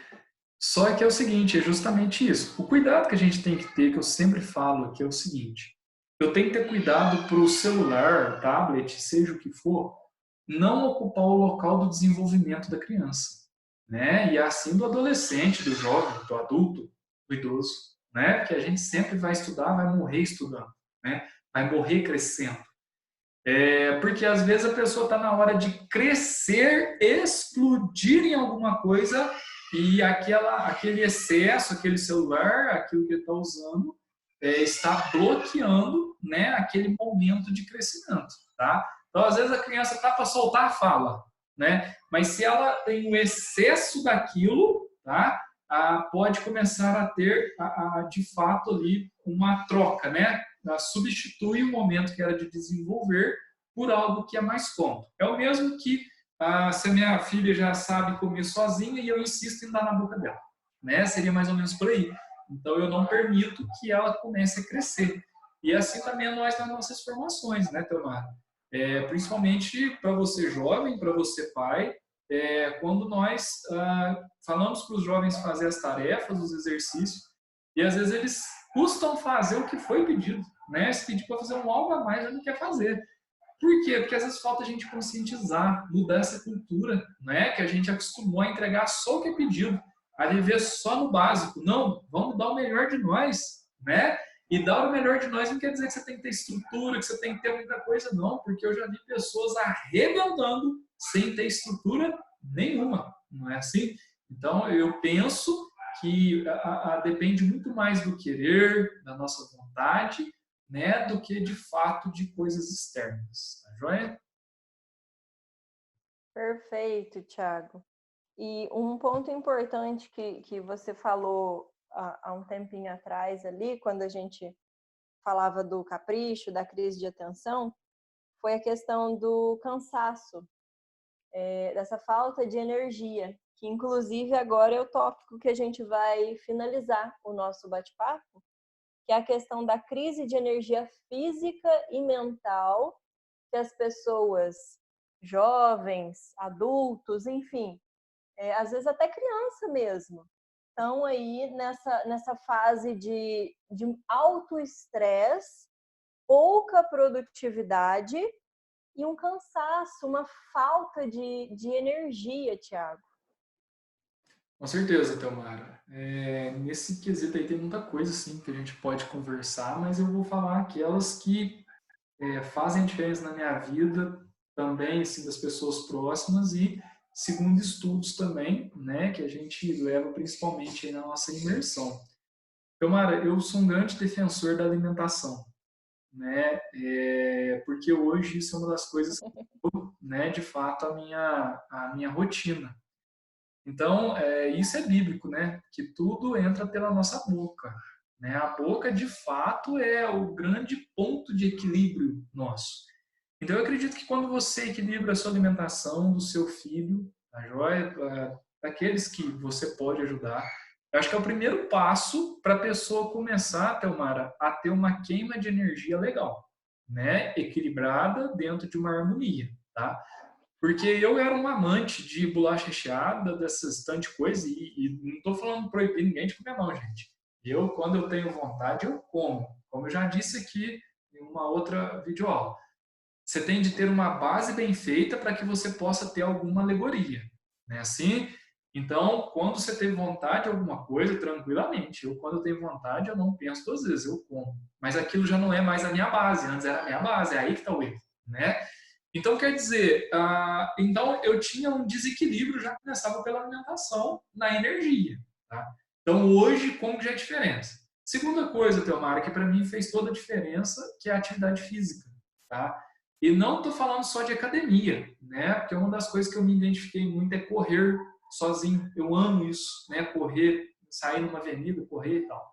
S1: Só que é o seguinte, é justamente isso. O cuidado que a gente tem que ter, que eu sempre falo aqui, é o seguinte. Eu tenho que ter cuidado para o celular, tablet, seja o que for, não ocupar o local do desenvolvimento da criança, né? E assim do adolescente, do jovem, do adulto, do idoso, né? Porque a gente sempre vai estudar, vai morrer estudando, né? Vai morrer crescendo. Porque às vezes a pessoa está na hora de crescer, explodir em alguma coisa e aquele excesso, aquele celular, aquilo que ele está usando, está bloqueando, né, aquele momento de crescimento, tá? Então, às vezes a criança está para soltar a fala, né? Mas se ela tem um excesso daquilo, tá? Pode começar a ter, de fato, ali uma troca, né? Substitui o momento que era de desenvolver por algo que é mais cômodo. É o mesmo que se a minha filha já sabe comer sozinha e eu insisto em dar na boca dela, né? Seria mais ou menos por aí. Então eu não permito que ela comece a crescer. E assim também é nós nas nossas formações, né, Tamara? Principalmente para você jovem, para você pai, quando nós falamos para os jovens fazer as tarefas, os exercícios, e às vezes eles custam fazer o que foi pedido, né? Se pedir para fazer um algo a mais, ele não quer fazer. Por quê? Porque às vezes falta a gente conscientizar, mudar essa cultura, né? Que a gente acostumou a entregar só o que é pedido, a viver só no básico. Não, vamos dar o melhor de nós, né? E dar o melhor de nós não quer dizer que você tem que ter estrutura, que você tem que ter muita coisa, não, porque eu já vi pessoas arrebentando sem ter estrutura nenhuma, não é assim? Então, eu penso que depende muito mais do querer, da nossa vontade, né, do que de fato de coisas externas, tá joia?
S2: Perfeito, Thiago. E um ponto importante que você falou há um tempinho atrás ali, quando a gente falava do capricho, da crise de atenção, foi a questão do cansaço, dessa falta de energia, que inclusive agora é o tópico que a gente vai finalizar o nosso bate-papo, que é a questão da crise de energia física e mental que as pessoas jovens, adultos, enfim, às vezes até criança mesmo, estão aí nessa fase de alto estresse, pouca produtividade e um cansaço, uma falta de energia, Thiago.
S1: Com certeza, Telmara. Nesse quesito aí tem muita coisa sim que a gente pode conversar, mas eu vou falar aquelas que fazem diferença na minha vida, também assim, das pessoas próximas e segundo estudos também, né, que a gente leva principalmente aí na nossa imersão. Telmara, eu sou um grande defensor da alimentação, né, porque hoje isso é uma das coisas que mudou, né, de fato a minha rotina. Então, isso é bíblico, né? Que tudo entra pela nossa boca. Né? A boca, de fato, é o grande ponto de equilíbrio nosso. Então, eu acredito que quando você equilibra a sua alimentação do seu filho, a joia, daqueles que você pode ajudar, eu acho que é o primeiro passo para a pessoa começar, Telmara, a ter uma queima de energia legal, né? Equilibrada dentro de uma harmonia, tá? Porque eu era um amante de bolacha recheada, dessas tantas coisas, e não estou falando proibir ninguém de comer, não, gente. Eu, quando eu tenho vontade, eu como. Como eu já disse aqui em uma outra videoaula. Você tem de ter uma base bem feita para que você possa ter alguma alegoria. Não é assim? Então, quando você tem vontade de alguma coisa, tranquilamente. Eu, quando eu tenho vontade, eu não penso duas vezes, eu como. Mas aquilo já não é mais a minha base. Antes era a minha base, é aí que está o erro. Né? Então, quer dizer, então eu tinha um desequilíbrio, já começava pela alimentação, na energia. Tá? Então, hoje, como que já é a diferença? Segunda coisa, Teomara, que para mim fez toda a diferença, que é a atividade física. Tá? E não estou falando só de academia, né? Porque uma das coisas que eu me identifiquei muito é correr sozinho. Eu amo isso, né? Correr, sair numa avenida, correr e tal.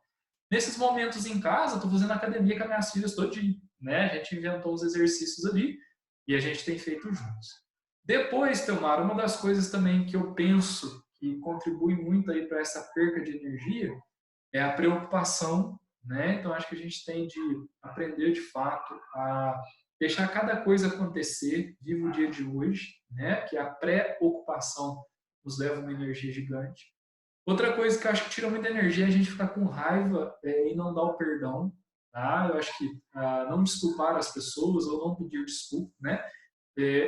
S1: Nesses momentos em casa, estou fazendo academia com as minhas filhas todo dia, né? A gente inventou uns exercícios ali e a gente tem feito juntos. Depois, Teomar, uma das coisas também que eu penso que contribui muito aí para essa perca de energia é a preocupação, né? Então acho que a gente tem de aprender de fato a deixar cada coisa acontecer, viva o dia de hoje, né? Que a pré-ocupação nos leva a uma energia gigante. Outra coisa que eu acho que tira muita energia é a gente ficar com raiva e não dar o perdão, tá? Eu acho que não desculpar as pessoas ou não pedir desculpa, né?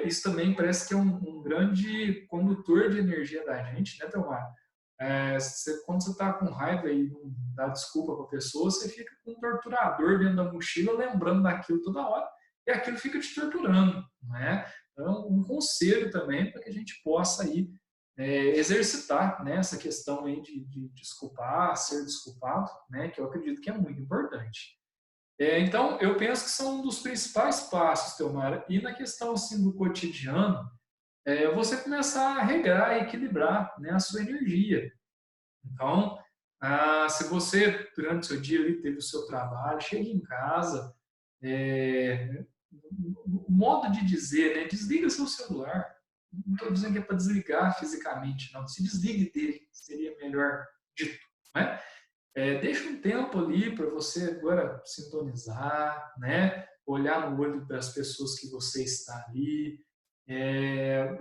S1: Isso também parece que é um grande condutor de energia da gente, né, Telmar? Quando você está com raiva e não dá desculpa para a pessoa, você fica com um torturador dentro da mochila, lembrando daquilo toda hora, e aquilo fica te torturando, né? Então, um conselho também para que a gente possa aí exercitar, né, essa questão aí de desculpar, ser desculpado, né, que eu acredito que é muito importante. Então, eu penso que são um dos principais passos, Teomara. E na questão assim, do cotidiano, você começar a regrar e equilibrar, né, a sua energia. Então, se você, durante o seu dia, ali, teve o seu trabalho, chega em casa, o modo de dizer, né, desliga seu celular. Não estou dizendo que é para desligar fisicamente, não. Se desligue dele, seria melhor dito. Né? Deixa um tempo ali para você agora sintonizar, né? Olhar no olho das pessoas que você está ali.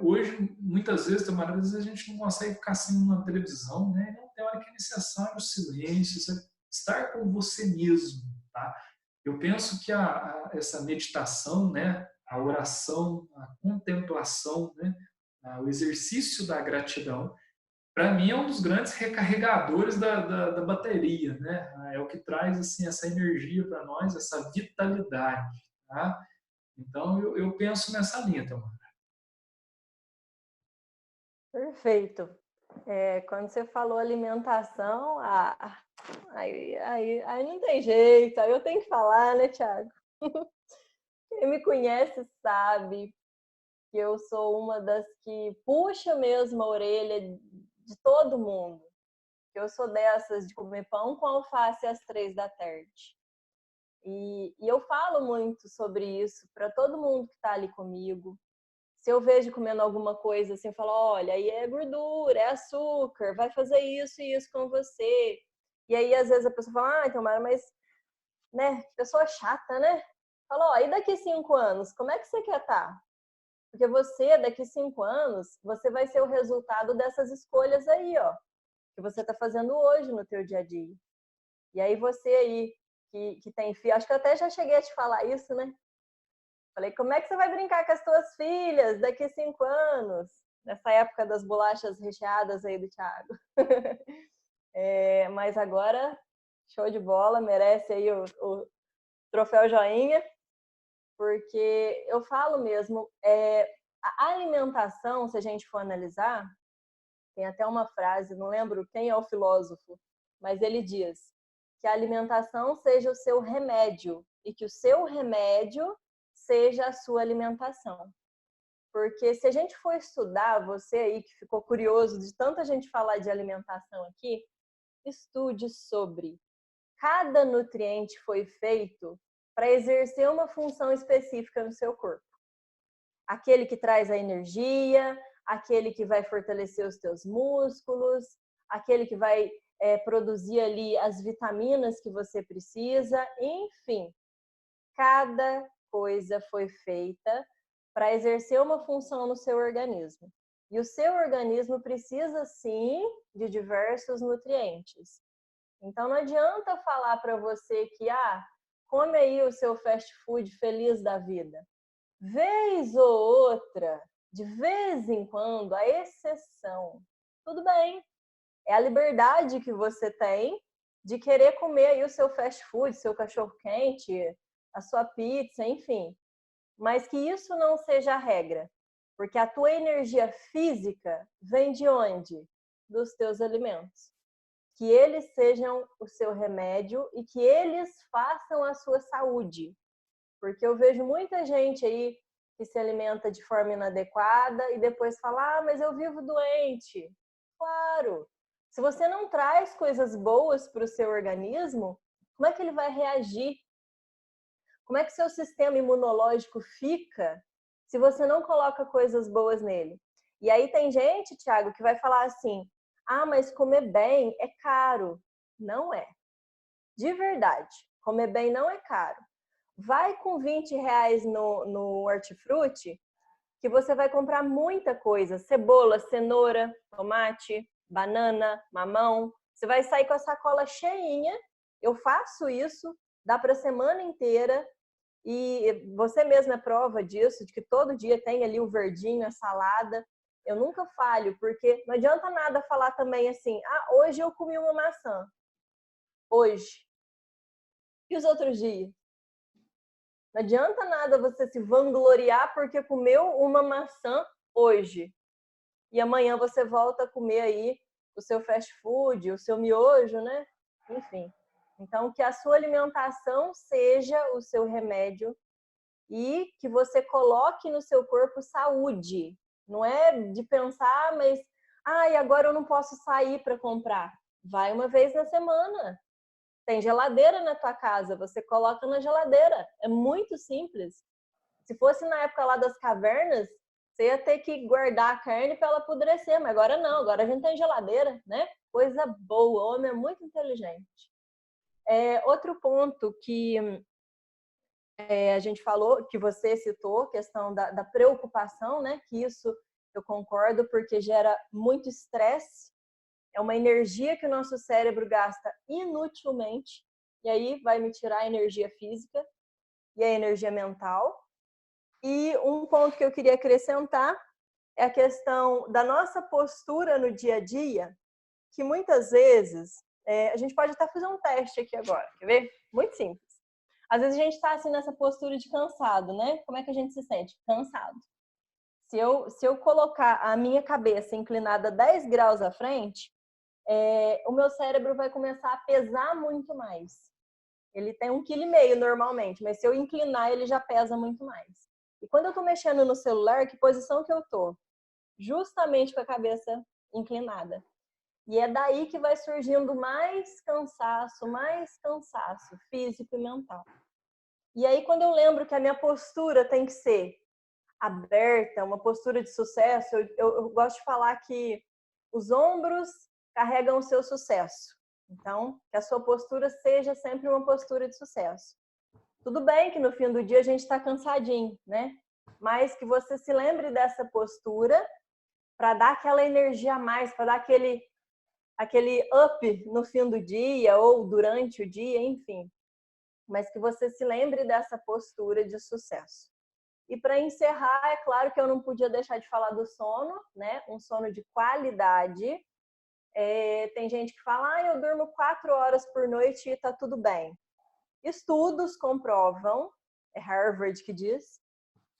S1: Hoje, muitas vezes, tem vezes a gente não consegue ficar sem uma televisão, né? Não tem hora que é necessário o silêncio, você estar com você mesmo, tá? Eu penso que essa meditação, né? A oração, a contemplação, né? O exercício da gratidão, para mim é um dos grandes recarregadores da bateria, né? É o que traz assim essa energia para nós, essa vitalidade, tá? Então eu penso nessa linha, Tamara.
S2: Perfeito. Quando você falou alimentação, aí não tem jeito, aí eu tenho que falar, né, Thiago? Quem me conhece sabe que eu sou uma das que puxa mesmo a orelha de todo mundo. Eu sou dessas de comer pão com alface às 3 da tarde. E eu falo muito sobre isso para todo mundo que está ali comigo. Se eu vejo comendo alguma coisa assim, eu falo, olha, aí é gordura, é açúcar, vai fazer isso e isso com você. E aí, às vezes, a pessoa fala, então, Mara, mas, né, pessoa chata, né? Fala, ó, e daqui 5 anos, como é que você quer estar? Porque você, daqui 5 anos, você vai ser o resultado dessas escolhas aí, ó, que você está fazendo hoje no teu dia a dia. E aí, você aí, que tem filho, acho que eu até já cheguei a te falar isso, né? Falei, como é que você vai brincar com as tuas filhas daqui 5 anos? Nessa época das bolachas recheadas aí do Thiago. Mas agora, show de bola, merece aí o troféu joinha, porque eu falo mesmo, a alimentação, se a gente for analisar, tem até uma frase, não lembro quem é o filósofo, mas ele diz que a alimentação seja o seu remédio e que o seu remédio seja a sua alimentação. Porque se a gente for estudar, você aí que ficou curioso de tanta gente falar de alimentação aqui, estude sobre. Cada nutriente foi feito para exercer uma função específica no seu corpo. Aquele que traz a energia, aquele que vai fortalecer os teus músculos, aquele que vai produzir ali as vitaminas que você precisa, enfim. Cada coisa foi feita para exercer uma função no seu organismo. E o seu organismo precisa, sim, de diversos nutrientes. Então, não adianta falar para você que, come aí o seu fast food feliz da vida. Vez ou outra, de vez em quando, a exceção. Tudo bem. É a liberdade que você tem de querer comer aí o seu fast food, seu cachorro-quente, a sua pizza, enfim. Mas que isso não seja a regra. Porque a tua energia física vem de onde? Dos teus alimentos. Que eles sejam o seu remédio e que eles façam a sua saúde. Porque eu vejo muita gente aí que se alimenta de forma inadequada e depois fala, mas eu vivo doente. Claro, se você não traz coisas boas para o seu organismo, como é que ele vai reagir? Como é que seu sistema imunológico fica se você não coloca coisas boas nele? E aí tem gente, Thiago, que vai falar assim, ah, mas comer bem é caro. Não é. De verdade, comer bem não é caro. Vai com R$ 20 no hortifruti, que você vai comprar muita coisa. Cebola, cenoura, tomate, banana, mamão. Você vai sair com a sacola cheinha. Eu faço isso, dá para a semana inteira. E você mesma é prova disso, de que todo dia tem ali o verdinho, a salada. Eu nunca falho, porque não adianta nada falar também assim, ah, hoje eu comi uma maçã. Hoje. E os outros dias? Não adianta nada você se vangloriar porque comeu uma maçã hoje. E amanhã você volta a comer aí o seu fast food, o seu miojo, né? Enfim. Então, que a sua alimentação seja o seu remédio e que você coloque no seu corpo saúde. Não é de pensar, mas ai, agora eu não posso sair para comprar. Vai uma vez na semana. Tem geladeira na tua casa, você coloca na geladeira. É muito simples. Se fosse na época lá das cavernas, você ia ter que guardar a carne para ela apodrecer, mas agora não, agora a gente tem geladeira, né? Coisa boa, o homem é muito inteligente. Outro ponto que a gente falou, que você citou, questão da preocupação, né? Que isso eu concordo, porque gera muito estresse. É uma energia que o nosso cérebro gasta inutilmente, e aí vai me tirar a energia física e a energia mental. E um ponto que eu queria acrescentar é a questão da nossa postura no dia a dia, que muitas vezes, a gente pode até fazer um teste aqui agora, quer ver? Muito simples. Às vezes a gente está assim nessa postura de cansado, né? Como é que a gente se sente? Cansado. Se eu colocar a minha cabeça inclinada 10 graus à frente, o meu cérebro vai começar a pesar muito mais. Ele tem 1,5 kg normalmente, mas se eu inclinar, ele já pesa muito mais. E quando eu estou mexendo no celular, que posição que eu estou? Justamente com a cabeça inclinada. E é daí que vai surgindo mais cansaço físico e mental. E aí, quando eu lembro que a minha postura tem que ser aberta, uma postura de sucesso, eu gosto de falar que os ombros carregam o seu sucesso. Então, que a sua postura seja sempre uma postura de sucesso. Tudo bem que no fim do dia a gente está cansadinho, né? Mas que você se lembre dessa postura para dar aquela energia a mais, para dar aquele up no fim do dia ou durante o dia, enfim. Mas que você se lembre dessa postura de sucesso. E para encerrar, é claro que eu não podia deixar de falar do sono, né? Um sono de qualidade. Tem gente que fala, eu durmo 4 horas por noite e tá tudo bem. Estudos comprovam, é Harvard que diz,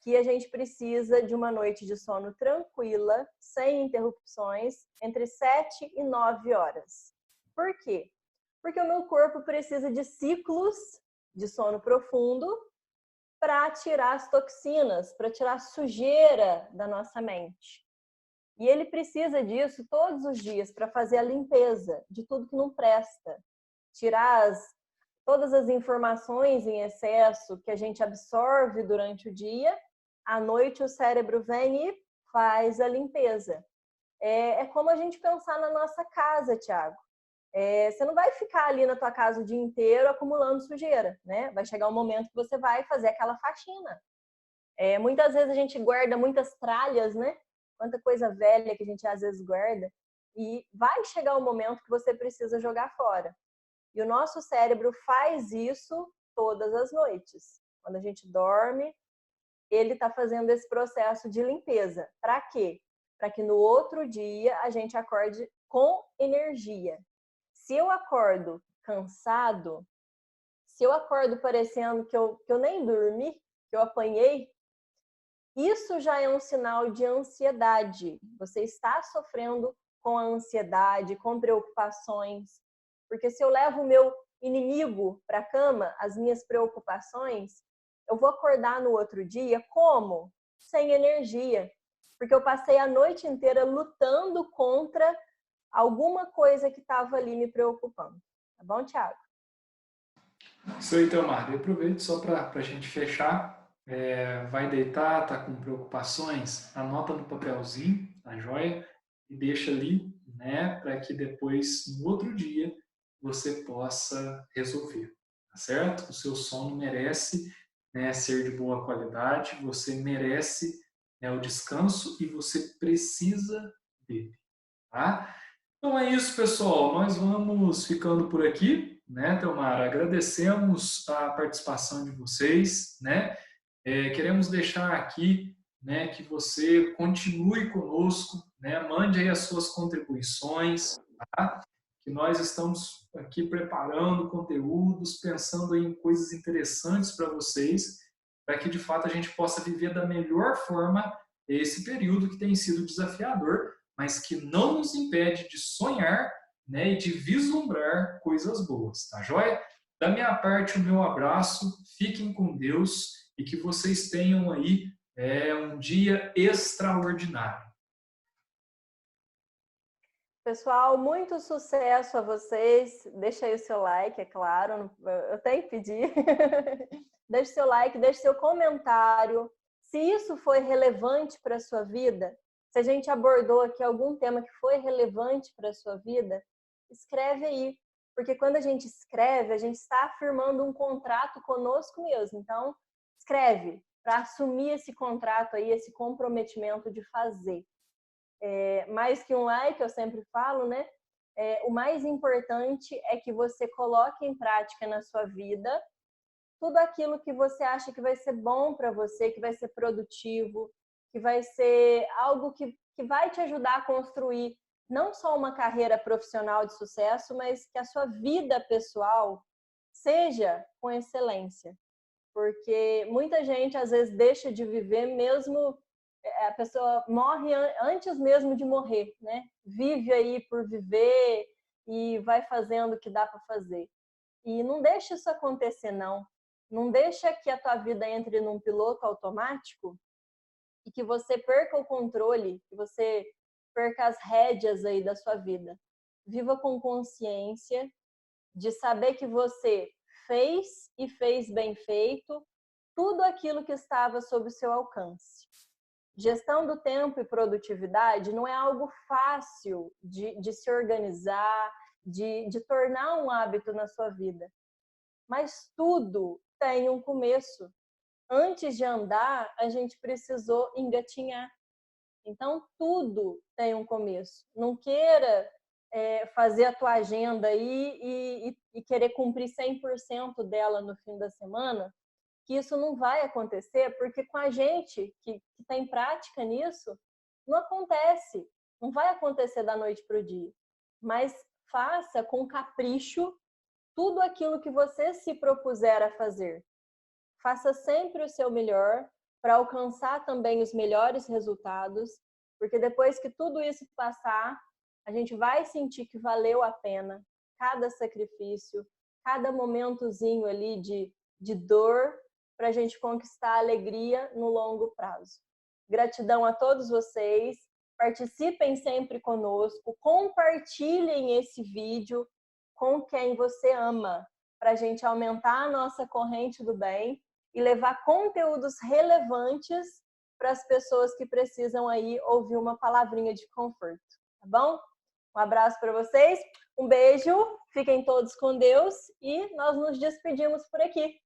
S2: que a gente precisa de uma noite de sono tranquila, sem interrupções, entre 7 e 9 horas. Por quê? Porque o meu corpo precisa de ciclos de sono profundo para tirar as toxinas, para tirar a sujeira da nossa mente. E ele precisa disso todos os dias para fazer a limpeza de tudo que não presta. Tirar todas as informações em excesso que a gente absorve durante o dia. À noite o cérebro vem e faz a limpeza. É como a gente pensar na nossa casa, Thiago. Você não vai ficar ali na tua casa o dia inteiro acumulando sujeira, né? Vai chegar um momento que você vai fazer aquela faxina. Muitas vezes a gente guarda muitas tralhas, né? Quanta coisa velha que a gente às vezes guarda. E vai chegar um momento que você precisa jogar fora. E o nosso cérebro faz isso todas as noites. Quando a gente dorme, ele está fazendo esse processo de limpeza. Para quê? Para que no outro dia a gente acorde com energia. Se eu acordo cansado, se eu acordo parecendo que eu nem dormi, que eu apanhei, isso já é um sinal de ansiedade. Você está sofrendo com a ansiedade, com preocupações. Porque se eu levo o meu inimigo para a cama, as minhas preocupações, eu vou acordar no outro dia como? Sem energia. Porque eu passei a noite inteira lutando contra alguma coisa que estava ali me preocupando. Tá bom, Thiago?
S1: Isso aí, Teomar. E aproveito só para a gente fechar. Vai deitar, tá com preocupações? Anota no papelzinho, tá joia? E deixa ali, né? Para que depois, no outro dia, você possa resolver, tá certo? O seu sono merece, né, ser de boa qualidade, você merece, né, o descanso e você precisa dele, tá? Então é isso, pessoal. Nós vamos ficando por aqui, né, Teomar? Agradecemos a participação de vocês, né? Queremos deixar aqui, né, que você continue conosco, né? Mande aí as suas contribuições, tá? Que nós estamos aqui preparando conteúdos, pensando em coisas interessantes para vocês, para que de fato a gente possa viver da melhor forma esse período que tem sido desafiador, mas que não nos impede de sonhar, né, e de vislumbrar coisas boas, tá joia? Da minha parte, o meu abraço, fiquem com Deus e que vocês tenham aí um dia extraordinário.
S2: Pessoal, muito sucesso a vocês. Deixa aí o seu like, é claro, eu tenho que pedir. Deixe seu like, deixe seu comentário. Se isso foi relevante para a sua vida, se a gente abordou aqui algum tema que foi relevante para a sua vida, escreve aí. Porque quando a gente escreve, a gente está afirmando um contrato conosco mesmo. Então, escreve para assumir esse contrato aí, esse comprometimento de fazer. Mais que um like, eu sempre falo, né? O mais importante é que você coloque em prática na sua vida tudo aquilo que você acha que vai ser bom para você, que vai ser produtivo, que vai ser algo que vai te ajudar a construir não só uma carreira profissional de sucesso, mas que a sua vida pessoal seja com excelência. Porque muita gente às vezes deixa de viver mesmo, a pessoa morre antes mesmo de morrer, né? Vive aí por viver e vai fazendo o que dá para fazer. E não deixa isso acontecer, não. Não deixa que a tua vida entre num piloto automático e que você perca o controle, que você perca as rédeas aí da sua vida. Viva com consciência de saber que você fez e fez bem feito tudo aquilo que estava sob o seu alcance. Gestão do tempo e produtividade não é algo fácil de se organizar, de tornar um hábito na sua vida. Mas tudo tem um começo. Antes de andar, a gente precisou engatinhar. Então, tudo tem um começo. Não queira fazer a tua agenda aí e querer cumprir 100% dela no fim da semana, que isso não vai acontecer, porque com a gente que tem prática nisso, não acontece. Não vai acontecer da noite para o dia. Mas faça com capricho tudo aquilo que você se propuser a fazer. Faça sempre o seu melhor para alcançar também os melhores resultados, porque depois que tudo isso passar, a gente vai sentir que valeu a pena cada sacrifício, cada momentozinho ali de dor, para a gente conquistar a alegria no longo prazo. Gratidão a todos vocês, participem sempre conosco, compartilhem esse vídeo com quem você ama, para a gente aumentar a nossa corrente do bem e levar conteúdos relevantes para as pessoas que precisam aí ouvir uma palavrinha de conforto, tá bom? Um abraço para vocês, um beijo, fiquem todos com Deus e nós nos despedimos por aqui.